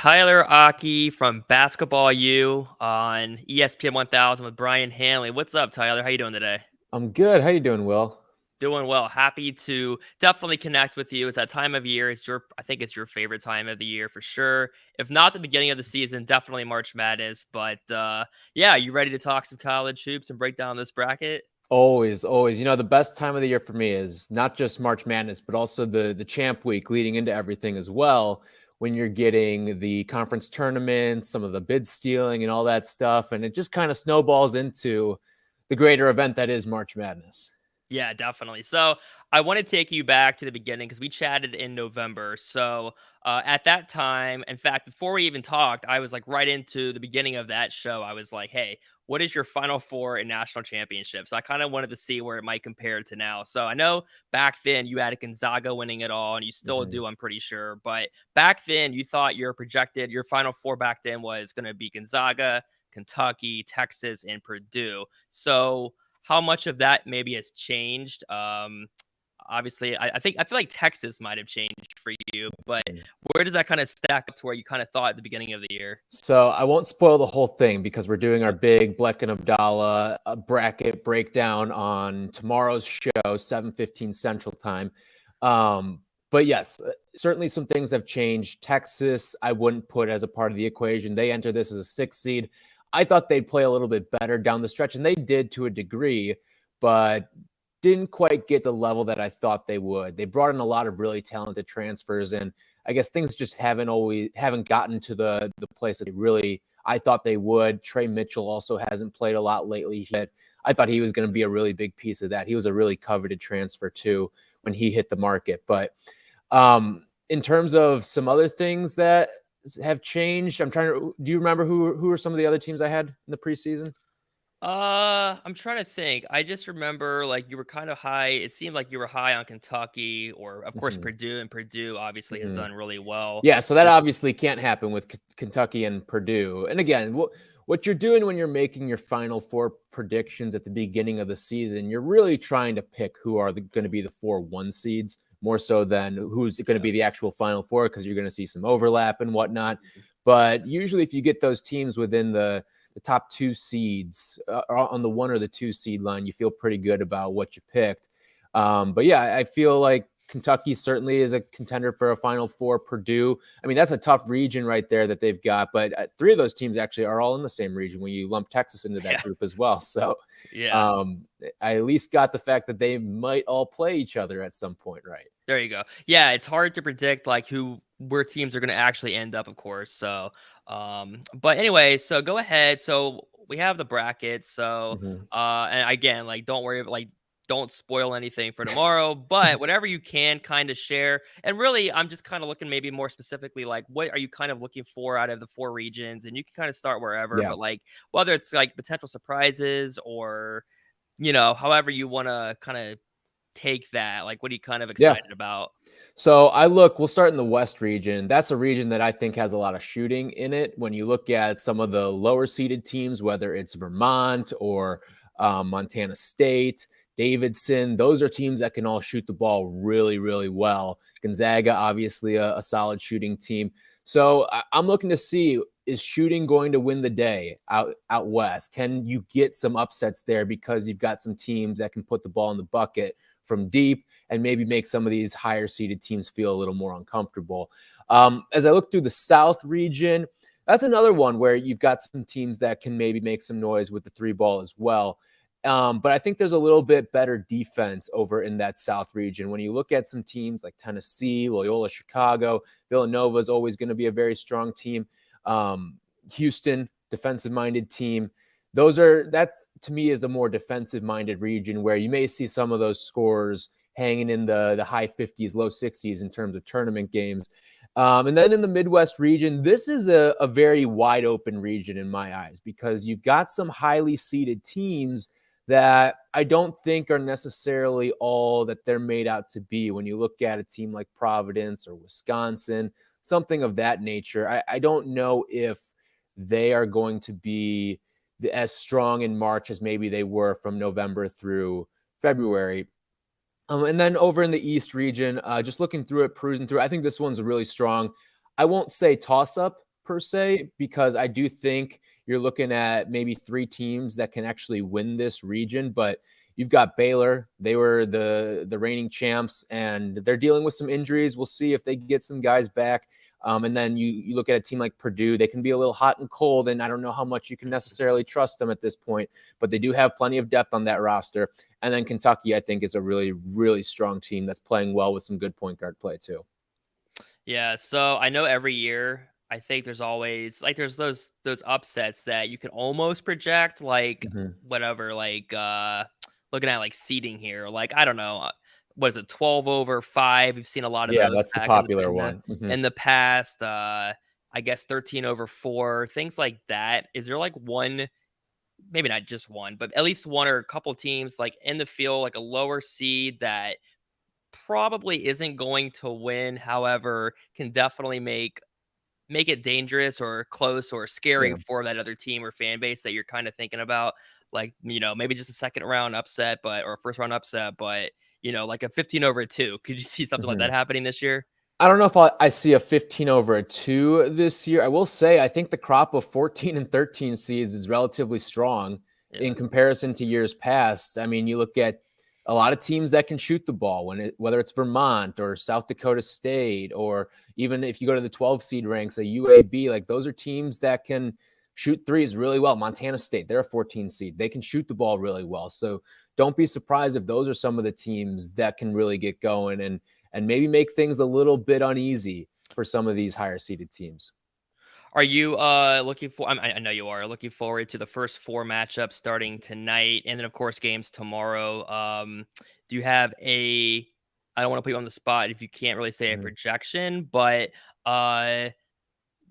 Tyler Aki from Basketball U on ESPN 1000 with Brian Hanley. What's up, Tyler? How you doing today? I'm good. How you doing, Will? Doing well. Happy to definitely connect with you. It's that time of year. I think it's your favorite time of the year for sure. If not the beginning of the season, definitely March Madness. But yeah, you ready to talk some college hoops and break down this bracket? Always, always. The best time of the year for me is not just March Madness, but also the champ week leading into everything as well. When you're getting the conference tournaments, some of the bid stealing and all that stuff, and it just kind of snowballs into the greater event that is March Madness. Yeah, definitely. So I want to take you back to the beginning because we chatted in November. So at that time, in fact, before we even talked, I was like right into the beginning of that show. I was like, hey, what is your final four in national championship? So I kind of wanted to see where it might compare to now. So I know back then you had Gonzaga winning it all, and you still Mhm. do, I'm pretty sure. But back then you thought your final four back then was going to be Gonzaga, Kentucky, Texas, and Purdue. So how much of that maybe has changed? Obviously, I feel like Texas might have changed for you, but where does that kind of stack up to where you kind of thought at the beginning of the year? So I won't spoil the whole thing because we're doing our big Bleck and Abdallah bracket breakdown on tomorrow's show, 7:15 Central Time. But yes, certainly some things have changed. Texas, I wouldn't put as a part of the equation. They enter this as a 6th seed. I thought they'd play a little bit better down the stretch, and they did to a degree, but didn't quite get the level that I thought they would. They brought in a lot of really talented transfers, and I guess things just haven't gotten to the place that they really I thought they would. Trey Mitchell also hasn't played a lot lately. I thought he was going to be a really big piece of that. He was a really coveted transfer too when he hit the market. But in terms of some other things that have changed, do you remember who are some of the other teams I had in the preseason? I'm trying to think. I just remember like you were kind of high. It seemed like you were high on Kentucky, or of course Mm-hmm. Purdue, and Purdue obviously has Mm-hmm. done really well. Yeah, so that With obviously can't happen with Kentucky and Purdue. And again, what you're doing when you're making your Final Four predictions at the beginning of the season, you're really trying to pick who are going to be the 4-1 seeds more so than who's going to yeah. be the actual Final Four, because you're going to see some overlap and whatnot. But usually, if you get those teams within the top 2 seeds on the 1 or the 2 seed line, you feel pretty good about what you picked. But yeah, I feel like Kentucky certainly is a contender for a Final Four. Purdue, I mean, that's a tough region right there that they've got. But 3 of those teams actually are all in the same region when you lump Texas into that Yeah. group as well. So Yeah. I at least got the fact that they might all play each other at some point, right? There you go. Yeah, it's hard to predict like where teams are going to actually end up, of course. So, but anyway, so go ahead. So we have the bracket. So, Mm-hmm. and again, like don't worry, like don't spoil anything for tomorrow. But whatever you can kind of share, and really, I'm just kind of looking maybe more specifically like what are you kind of looking for out of the 4 regions, and you can kind of start wherever. Yeah. But like whether it's like potential surprises or however you want to kind of take that. Like, what are you kind of Yeah. excited about? So we'll start in the West region. That's a region that I think has a lot of shooting in it. When you look at some of the lower seeded teams, whether it's Vermont or Montana State, Davidson, those are teams that can all shoot the ball really, really well. Gonzaga, obviously a solid shooting team. So I'm looking to see, is shooting going to win the day out west? Can you get some upsets there because you've got some teams that can put the ball in the bucket from deep and maybe make some of these higher seeded teams feel a little more uncomfortable. As I look through the South region, that's another one where you've got some teams that can maybe make some noise with the 3 ball as well. But I think there's a little bit better defense over in that South region. When you look at some teams like Tennessee, Loyola Chicago, Villanova is always going to be a very strong team. Houston, defensive-minded team. That's to me is a more defensive-minded region where you may see some of those scores hanging in the high 50s, low 60s in terms of tournament games. And then in the Midwest region, this is a very wide open region in my eyes because you've got some highly seeded teams that I don't think are necessarily all that they're made out to be. When you look at a team like Providence or Wisconsin, something of that nature, I don't know if they are going to be as strong in March as maybe they were from November through February. And then over in the East region, just looking through it, perusing through, I think this one's really strong. I won't say toss up, per se, because I do think you're looking at maybe 3 teams that can actually win this region. But you've got Baylor. They were the reigning champs, and they're dealing with some injuries. We'll see if they get some guys back. And then you look at a team like Purdue. They can be a little hot and cold, and I don't know how much you can necessarily trust them at this point, but they do have plenty of depth on that roster. And then Kentucky, I think, is a really, really strong team that's playing well with some good point guard play too. Yeah, so I know every year I think there's always like there's those upsets that you can almost project, like Mhm. whatever, like looking at like seeding here, like I don't know, was it 12 over 5? We've seen a lot of Yeah, those that's the back in popular one. in the past. I guess 13 over 4, things like that. Is there like one, maybe not just one, but at least one or a couple teams like in the field, like a lower seed that probably isn't going to win, however, can definitely make it dangerous or close or scary Yeah. for that other team or fan base that you're kind of thinking about, like, maybe just a second round upset, but or a first round upset, but like a 15 over 2. Could you see something like that Mhm. happening this year? I don't know if I see a 15 over a 2 this year. I will say I think the crop of 14 and 13 seeds is relatively strong Yeah. in comparison to years past. I mean, you look at a lot of teams that can shoot the ball whether it's Vermont or South Dakota State, or even if you go to the 12 seed ranks, a UAB, like those are teams that can shoot threes really well. Montana State, they're a 14 seed. They can shoot the ball really well. So don't be surprised if those are some of the teams that can really get going and maybe make things a little bit uneasy for some of these higher seeded teams. Are you looking for I know you are looking forward to the first 4 matchups starting tonight and then of course games tomorrow. Do you have a, I don't want to put you on the spot if you can't really say a Mhm. projection, but uh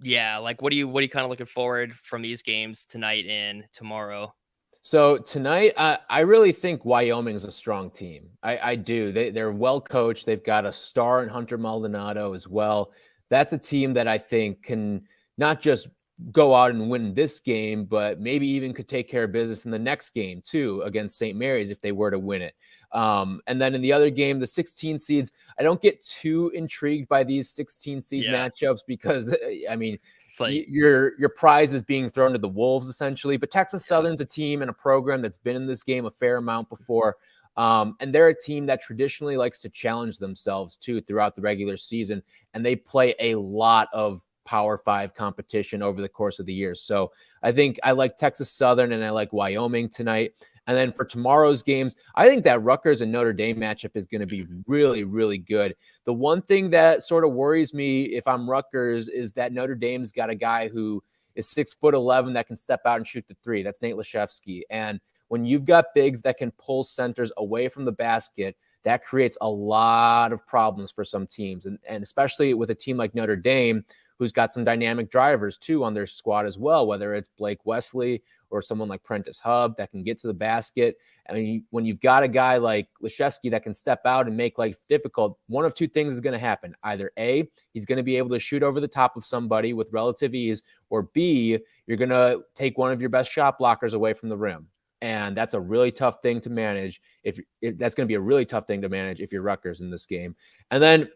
yeah, like what are you kind of looking forward from these games tonight and tomorrow? So tonight, I really think Wyoming is a strong team. I do. They're well coached. They've got a star in Hunter Maldonado as well. That's a team that I think can not just go out and win this game, but maybe even could take care of business in the next game too against St. Mary's if they were to win it. And then in the other game, the 16 seeds, I don't get too intrigued by these 16 seed Yeah. matchups because I mean, It's like, your prize is being thrown to the wolves essentially. But Texas yeah. Southern's a team and a program that's been in this game a fair amount before, and they're a team that traditionally likes to challenge themselves too throughout the regular season, and they play a lot of Power Five competition over the course of the year. So I think I like Texas Southern and I like Wyoming tonight. And then for tomorrow's games, I think that Rutgers and Notre Dame matchup is going to be really, really good. The one thing that sort of worries me if I'm Rutgers is that Notre Dame's got a guy who is 6'11" that can step out and shoot the three. That's Nate Laszewski. And when you've got bigs that can pull centers away from the basket, that creates a lot of problems for some teams. And especially with a team like Notre Dame, who's got some dynamic drivers too on their squad as well, whether it's Blake Wesley or someone like Prentice Hub that can get to the basket. I mean, when you've got a guy like Laszewski that can step out and make life difficult, one of two things is going to happen. Either A, he's going to be able to shoot over the top of somebody with relative ease, or B, you're going to take one of your best shot blockers away from the rim. And that's a really tough thing to manage. If that's going to be a really tough thing to manage if you're Rutgers in this game. And then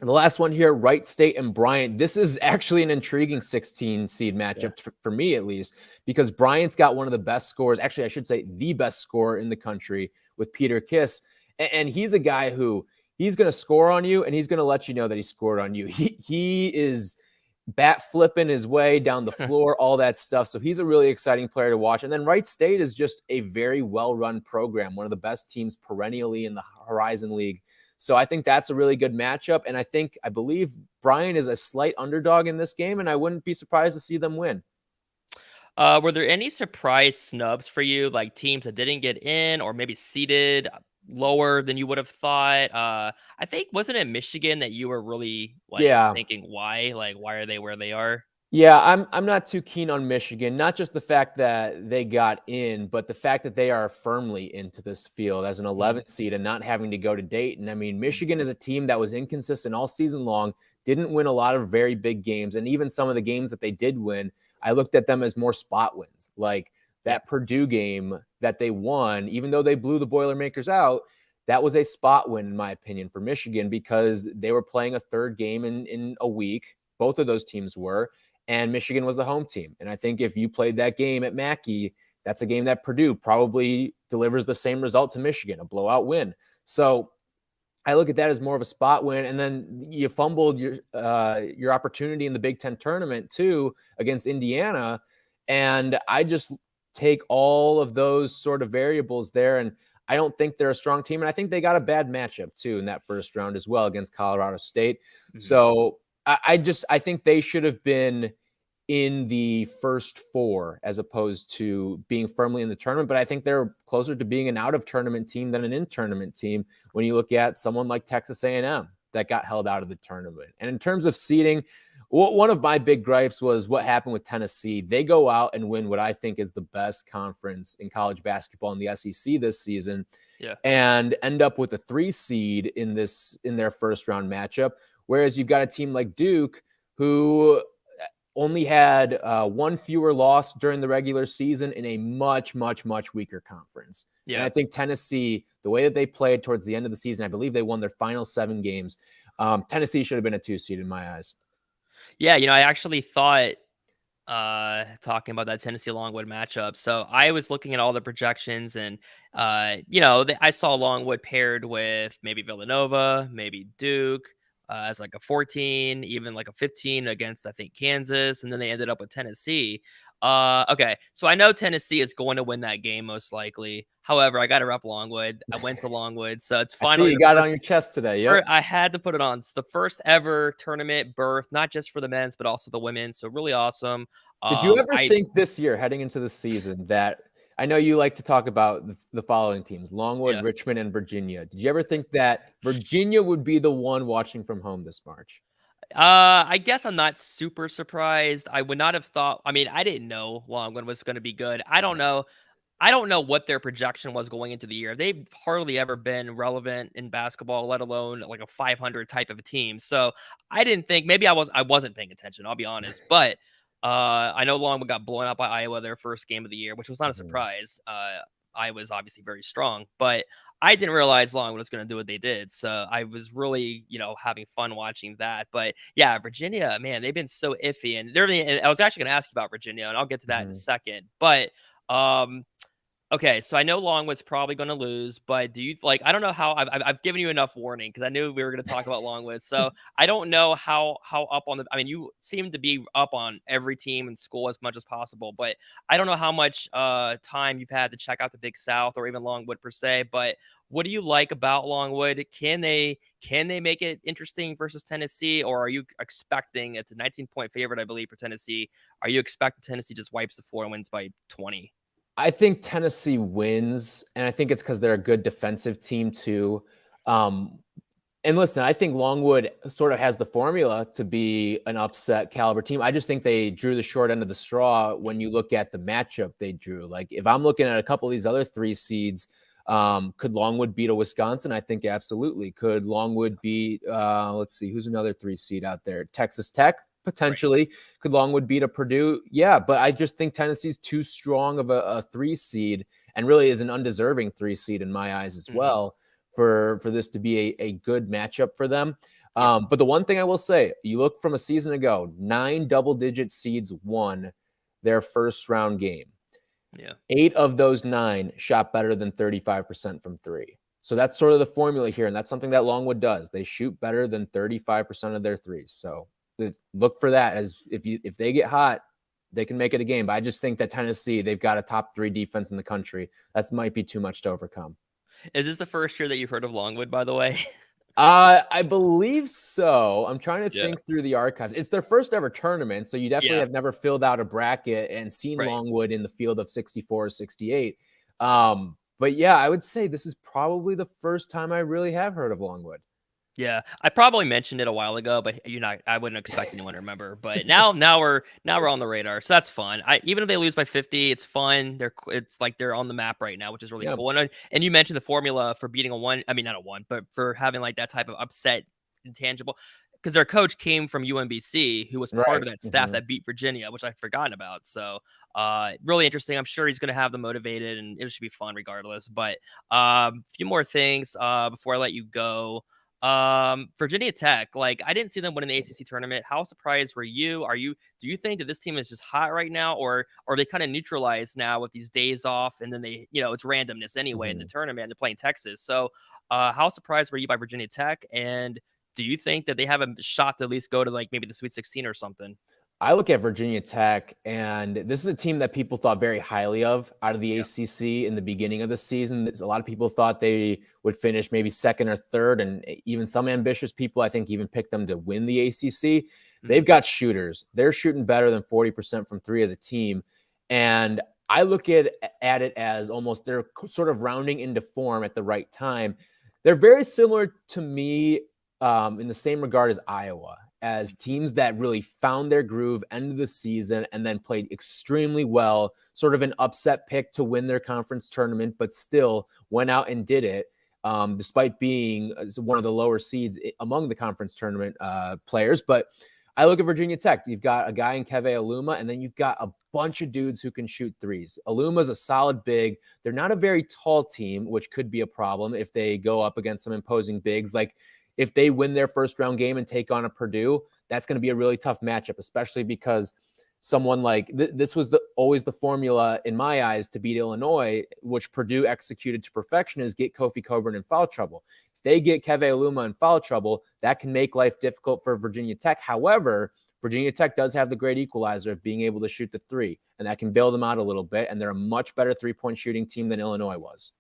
the last one here, Wright State and Bryant. This is actually an intriguing 16 seed Yeah. matchup for me, at least, because Bryant's got one of the best scores. Actually, I should say the best scorer in the country with Peter Kiss. And he's a guy who he's going to score on you and he's going to let you know that he scored on you. He is bat flipping his way down the floor, all that stuff. So he's a really exciting player to watch. And then Wright State is just a very well-run program, one of the best teams perennially in the Horizon League. So I think that's a really good matchup. And I believe Bryant is a slight underdog in this game, and I wouldn't be surprised to see them win. Were there any surprise snubs for you, like teams that didn't get in or maybe seated lower than you would have thought? I think wasn't it Michigan that you were really like Yeah. thinking why? Like why are they where they are? Yeah, I'm not too keen on Michigan. Not just the fact that they got in, but the fact that they are firmly into this field as an Mm, 11th seed and not having to go to Dayton. I mean, Michigan is a team that was inconsistent all season long, didn't win a lot of very big games, and even some of the games that they did win, I looked at them as more spot wins. Like yeah. that Purdue game that they won, even though they blew the Boilermakers out, that was a spot win in my opinion for Michigan because they were playing a third game in a week. Both of those teams were. and Michigan was the home team. And I think if you played that game at Mackey, that's a game that Purdue probably delivers the same result to Michigan, a blowout win. So I look at that as more of a spot win, and then you fumbled your opportunity in the Big Ten tournament too against Indiana, and I just take all of those sort of variables there, and I don't think they're a strong team, and I think they got a bad matchup too in that first round as well against Colorado State. Mhm. So I think they should have been in the first four as opposed to being firmly in the tournament. But I think they're closer to being an out of tournament team than an in tournament team when you look at someone like Texas A&M that got held out of the tournament. And in terms of seeding, one of my big gripes was what happened with Tennessee. They go out and win what I think is the best conference in college basketball in the SEC this season, Yeah. and end up with a 3 seed in their first round matchup. Whereas you've got a team like Duke who only had one fewer loss during the regular season in a much, much, much weaker conference. And Yeah. I think Tennessee, the way that they played towards the end of the season, I believe they won their final 7 games. Tennessee should have been a 2 seed in my eyes. Yeah, I actually thought talking about that Tennessee Longwood matchup. So I was looking at all the projections and I saw Longwood paired with maybe Villanova, maybe Duke, as like a 14, even like a 15 against I think Kansas, and then they ended up with Tennessee. Okay, so I know Tennessee is going to win that game most likely. However, I got to rep Longwood. I went to Longwood, so it's I see finally you the got it first. on your chest today. Yep. I had to put it on. It's the first ever tournament berth, not just for the men's, but also the women. So really awesome. Did you ever I think this year, heading into the season, that I know you like to talk about the following teams, Longwood, Yeah. Richmond, and Virginia. Did you ever think that Virginia would be the one watching from home this March? I guess I'm not super surprised. I would not have thought. I mean, I didn't know Longwood was going to be good. I don't know. I don't know what their projection was going into the year. They've hardly ever been relevant in basketball, let alone like a 500 type of a team. So I didn't think maybe I wasn't paying attention. I'll be honest, but I know Longwood got blown out by Iowa their first game of the year, which was not a Mhm. surprise. Iowa's obviously very strong, but I didn't realize Longwood was going to do what they did. So I was really, having fun watching that. But yeah, Virginia, man, they've been so iffy, and I was actually going to ask you about Virginia, and I'll get to that in a Mhm. second. But um, okay, so I know Longwood's probably going to lose, but do you like? I don't know how I've given you enough warning because I knew we were going to talk about Longwood. So I don't know how up on the. I mean, you seem to be up on every team in school as much as possible, but I don't know how much time you've had to check out the Big South or even Longwood per se. But what do you like about Longwood? Can they make it interesting versus Tennessee, or are you expecting it's a 19-point favorite, I believe, for Tennessee? Are you expecting Tennessee just wipes the floor and wins by 20? I think Tennessee wins, and I think it's because they're a good defensive team too. Um, and listen, I think Longwood sort of has the formula to be an upset caliber team. I just think they drew the short end of the straw when you look at the matchup they drew. Like if I'm looking at a couple of these other 3 seeds, could Longwood beat a Wisconsin? I think absolutely. Could Longwood beat, let's see, who's another 3 seed out there? Texas Tech? Right. Potentially. Could Longwood beat a Purdue? Yeah, but I just think Tennessee's too strong of a 3 seed and really is an undeserving 3 seed in my eyes as Hmm. well for this to be a good matchup for them. Yeah. But the one thing I will say, you look from a season ago, 9 double-digit seeds won their first round game. Yeah. 8 of those 9 shot better than 35% from 3. So that's sort of the formula here, and that's something that Longwood does. They shoot better than 35% of their threes. So look for that as if they get hot, they can make it a game. But I just think that Tennessee, they've got a top 3 defense in the country. That might be too much to overcome. Is this the first year that you've heard of Longwood, by the way? I believe so. I'm trying to Yeah. think through the archives. It's their first ever tournament, so you definitely Yeah. have never filled out a bracket and seen Right. Longwood in the field of 64 or 68. But yeah, I would say this is probably the first time I really have heard of Longwood. Yeah. I probably mentioned it a while ago, but I wouldn't expect anyone to remember. But now we're on the radar. So that's fun. Even if they lose by 50, it's fun. It's like they're on the map right now, which is really Yeah, cool. And you mentioned the formula for beating a one, I mean not a one, but for having like that type of upset intangible. Because their coach came from UMBC, who was part right. of that staff Mhm. that beat Virginia, which I'd forgotten about. So really interesting. I'm sure he's going to have them motivated, and it should be fun regardless. But a few more things before I let you go. Virginia Tech, like I didn't see them winning the ACC tournament. How surprised were you? Do you think that this team is just hot right now, or are they kind of neutralized now with these days off, and then they, it's randomness anyway in the Mhm. tournament. They're playing Texas, so how surprised were you by Virginia Tech? And do you think that they have a shot to at least go to like maybe the Sweet 16 or something? I look at Virginia Tech, and this is a team that people thought very highly of out of the Yeah. ACC in the beginning of the season. There's a lot of people thought they would finish maybe second or third, and even some ambitious people, I think, even picked them to win the ACC. They've Mhm. got shooters. They're shooting better than 40% from three as a team. And I look at it as almost they're sort of rounding into form at the right time. They're very similar to me in the same regard as Iowa, as teams that really found their groove end of the season and then played extremely well, sort of an upset pick to win their conference tournament, but still went out and did it. Despite being one of the lower seeds among the conference tournament players. But I look at Virginia Tech. You've got a guy in Keve Aluma, and then you've got a bunch of dudes who can shoot threes. Aluma's a solid big. They're not a very tall team, which could be a problem if they go up against some imposing bigs. Like if they win their first round game and take on a Purdue, that's going to be a really tough matchup, especially because someone like this was always the formula in my eyes to beat Illinois, which Purdue executed to perfection, is get Kofi Coburn in foul trouble. If they get Keve Aluma in foul trouble, that can make life difficult for Virginia Tech. However, Virginia Tech does have the great equalizer of being able to shoot the three, and that can bail them out a little bit. And they're a much better 3-point shooting team than Illinois was.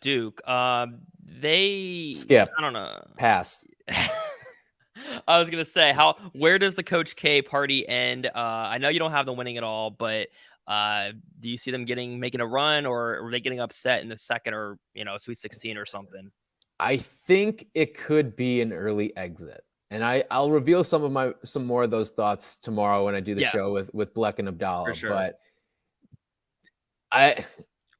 Duke. Skip, I don't know. pass. I was gonna say, where does the Coach K party end? I know you don't have them winning at all, but do you see them making a run, or are they getting upset in the second or Sweet 16 or something? I think it could be an early exit. And I'll reveal some more of those thoughts tomorrow when I do the Yeah, show with Bleck and for Abdallah. sure. But I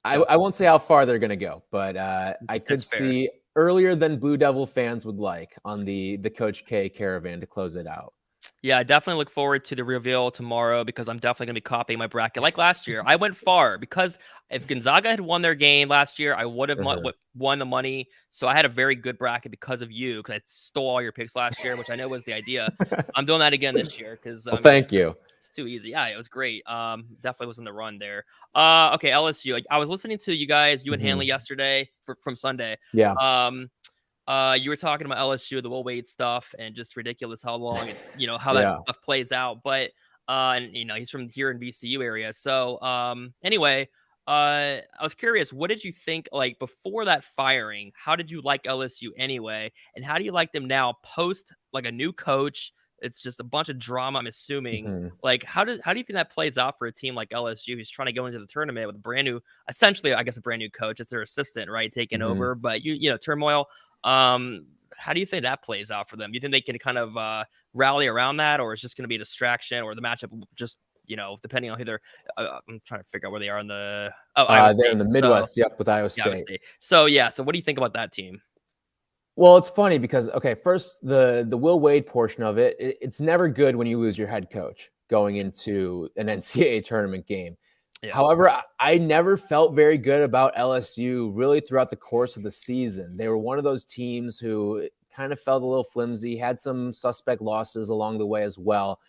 Go. I won't say how far they're gonna go, but I could That's fair. see earlier than Blue Devil fans would like on the Coach K caravan to close it out. Yeah, I definitely look forward to the reveal tomorrow because I'm definitely going to be copying my bracket like last year. I went far because if Gonzaga had won their game last year, I would have Uh-huh. won the money. So I had a very good bracket because of you, because I stole all your picks last year, which I know was the idea. I'm doing that again this year because Well, I mean thank you. it's too easy. Yeah, it was great. Definitely was in the run there. Okay, LSU. Like, I was listening to you and Hanley Mhm. yesterday from Sunday. Yeah. Um, you were talking about LSU, the Will Wade stuff, and just ridiculous how long how that Yeah. stuff plays out. But and he's from here in VCU area. So anyway, I was curious, what did you think like before that firing? How did you like LSU anyway? And how do you like them now post like a new coach? It's just a bunch of drama, I'm assuming. Mhm. Like, how do you think that plays out for a team like LSU who's trying to go into the tournament with a brand new, essentially, I guess, a brand new coach? It's their assistant, right, taking Mhm. over. But turmoil. Um, how do you think that plays out for them? Do you think they can kind of rally around that, or it's just going to be a distraction, or the matchup will just depending on who they're. I'm trying to figure out where they are in the Iowa They're in State. the So Midwest, yep, with Iowa yeah, Iowa State. State. So yeah. So what do you think about that team? Well, it's funny because okay, first the Will Wade portion of it's never good when you lose your head coach going into an NCAA tournament game. Yeah. However, I never felt very good about LSU really throughout the course of the season. They were one of those teams who kind of felt a little flimsy, had some suspect losses along the way as well.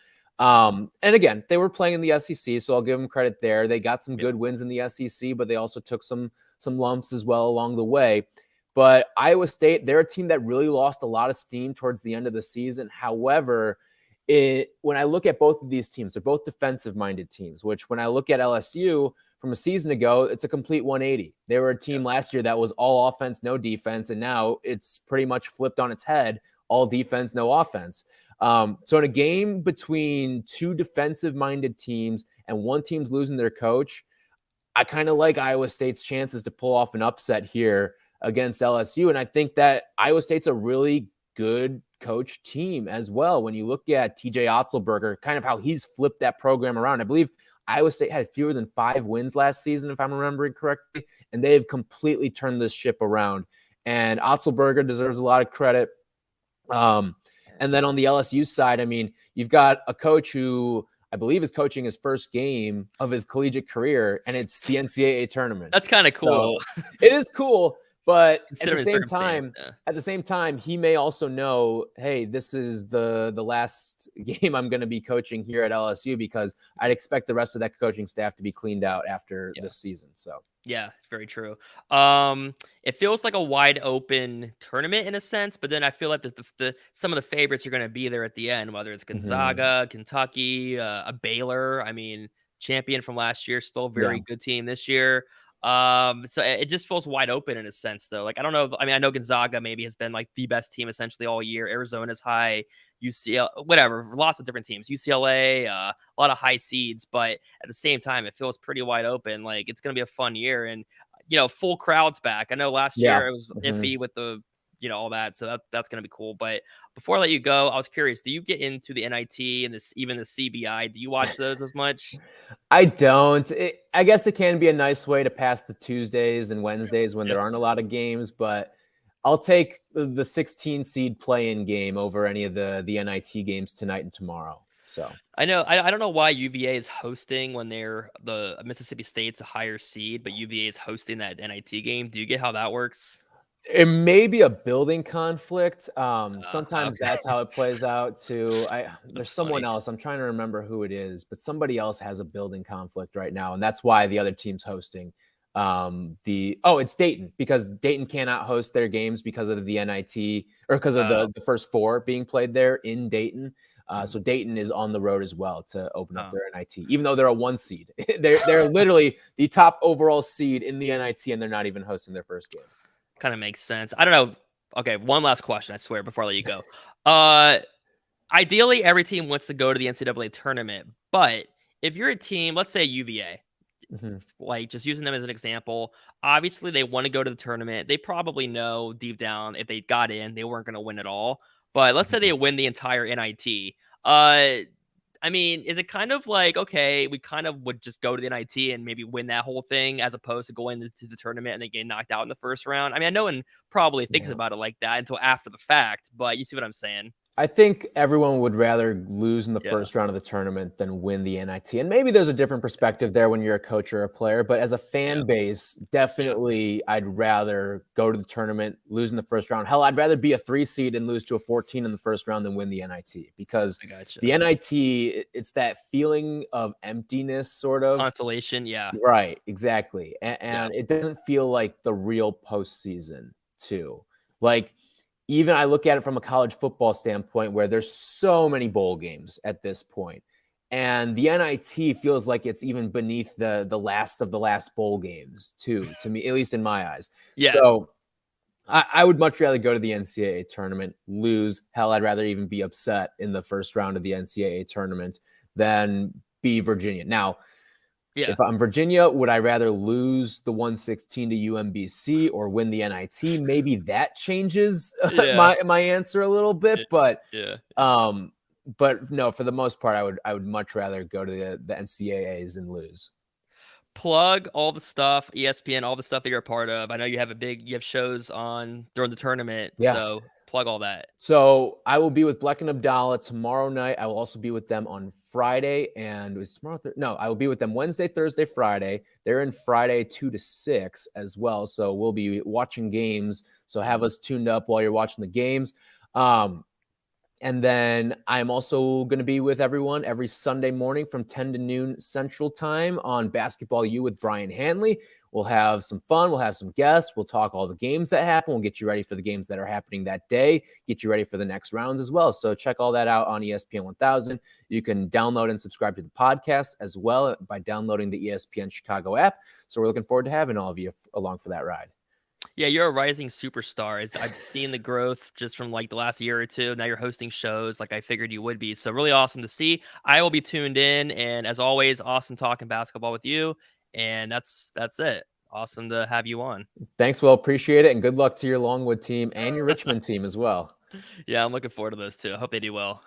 And again, they were playing in the SEC, so I'll give them credit there. They got some Yeah. good wins in the SEC, but they also took some lumps as well along the way. But Iowa State, they're a team that really lost a lot of steam towards the end of the season. However, when I look at both of these teams, they're both defensive-minded teams, which when I look at LSU from a season ago, it's a complete 180. They were a team last year that was all offense, no defense, and now it's pretty much flipped on its head, all defense, no offense. So in a game between two defensive-minded teams and one team's losing their coach, I kind of like Iowa State's chances to pull off an upset here against LSU. And I think that Iowa State's a really good coach team as well. When you look at TJ Otzelberger, kind of how he's flipped that program around. I believe Iowa State had fewer than 5 wins last season, if I'm remembering correctly, and they've completely turned this ship around. And Otzelberger deserves a lot of credit. And then on the LSU side, I mean, you've got a coach who I believe is coaching his first game of his collegiate career, and it's the NCAA tournament. That's kind of cool. So it is cool, But Considering the circumstance, yeah. at the same time, he may also know, hey, this is the last game I'm going to be coaching here at LSU because I'd expect the rest of that coaching staff to be cleaned out after Yeah. this season. So, Yeah, very true. It feels like a wide open tournament in a sense, but then I feel like the some of the favorites are going to be there at the end, whether it's mhm. Gonzaga, Kentucky, a Baylor. I mean, champion from last year, still a Yeah. very good team this year. So it just feels wide open in a sense, though. Like I don't know. I mean, I know Gonzaga maybe has been like the best team essentially all year. Arizona's high, UCL, whatever, lots of different teams. UCLA, a lot of high seeds, but at the same time, it feels pretty wide open. Like it's going to be a fun year, and full crowds back. I know last Yeah. year it was Mhm. iffy with the all that, so that's going to be cool. But before I let you go, I was curious: do you get into the NIT and this even the CBI? Do you watch those as much? I don't. I guess it can be a nice way to pass the Tuesdays and Wednesdays when Yeah. there aren't a lot of games, but I'll take the 16 seed play-in game over any of the NIT games tonight and tomorrow. So I know. I don't know why UVA is hosting when they're the Mississippi State's a higher seed, but UVA is hosting that NIT game. Do you get how that works? it may be a building conflict. Sometimes Okay, that's how it plays out too. There's that's someone funny. else. I'm trying to remember who it is, but somebody else has a building conflict right now, and that's why the other team's hosting. It's Dayton because Dayton cannot host their games because of the NIT or because of Oh, the first four being played there in Dayton. mhm. So Dayton is on the road as well to open up Oh. their NIT, even though they're a one seed. They're literally the top overall seed in the NIT, and they're not even hosting their first game. Kinda makes sense. I don't know. Okay, one last question, I swear, before I let you go. Uh, Ideally, every team wants to go to the NCAA tournament, but if you're a team, let's say UVA, Mhm. like, just using them as an example, obviously, they wanna go to the tournament. They probably know deep down if they got in, they weren't gonna win at all. But let's say they Mhm. win the entire NIT. Uh I mean, is it kind of like, okay, we kind of would just go to the NIT and maybe win that whole thing as opposed to going to the tournament and then getting knocked out in the first round? I mean, no one probably thinks Yeah. about it like that until after the fact, but you see what I'm saying? I think everyone would rather lose in the Yeah, first round of the tournament than win the NIT. And maybe there's a different perspective there when you're a coach or a player, but as a yeah, fan base, yeah. definitely I'd rather go to the tournament, lose in the first round. Hell, I'd rather be a 3 seed and lose to a 14 in the first round than win the NIT because I gotcha. the NIT, it's that feeling of emptiness, sort of. Consolation, yeah, Right, exactly. yeah, And it doesn't feel like the real postseason, too. Like, even I look at it from a college football standpoint where there's so many bowl games at this point, and the NIT feels like it's even beneath the last of the last bowl games too, to me, at least in my eyes. yeah. So I would much rather go to the NCAA tournament, lose. Hell, I'd rather even be upset in the first round of the NCAA tournament than be Virginia. Now, Yeah. if I'm Virginia, would I rather lose the 116 to UMBC or win the NIT? Maybe that changes Yeah. my answer a little Yeah. bit, Yeah. um, but no, for the most part, I would much rather go to the NCAAs and lose. Plug all the stuff, ESPN, all the stuff that you're a part of. I know you have shows on during the tournament, Yeah. so plug all that. So I will be with Bleck and Abdallah tomorrow night. I will also be with them on Friday. And was tomorrow? No, I will be with them Wednesday, Thursday, Friday. They're in Friday 2 to 6 as well. So we'll be watching games. So have Mhm. us tuned up while you're watching the games. Um, And then I'm also going to be with everyone every Sunday morning from 10 to noon Central Time on Basketball U with Brian Hanley. We'll have some fun. We'll have some guests. We'll talk all the games that happen. We'll get you ready for the games that are happening that day, get you ready for the next rounds as well. So check all that out on ESPN 1000. You can download and subscribe to the podcast as well by downloading the ESPN Chicago app. So we're looking forward to having all of you along for that ride. Yeah, you're a rising superstar. I've seen the growth just from like the last year or two. Now you're hosting shows like I figured you would be. So really awesome to see. I will be tuned in, and as always, awesome talking basketball with you. And that's it. Awesome to have you on. Thanks, Will. Appreciate it. And good luck to your Longwood team and your Richmond team as well. Yeah, I'm looking forward to those too. I hope they do well.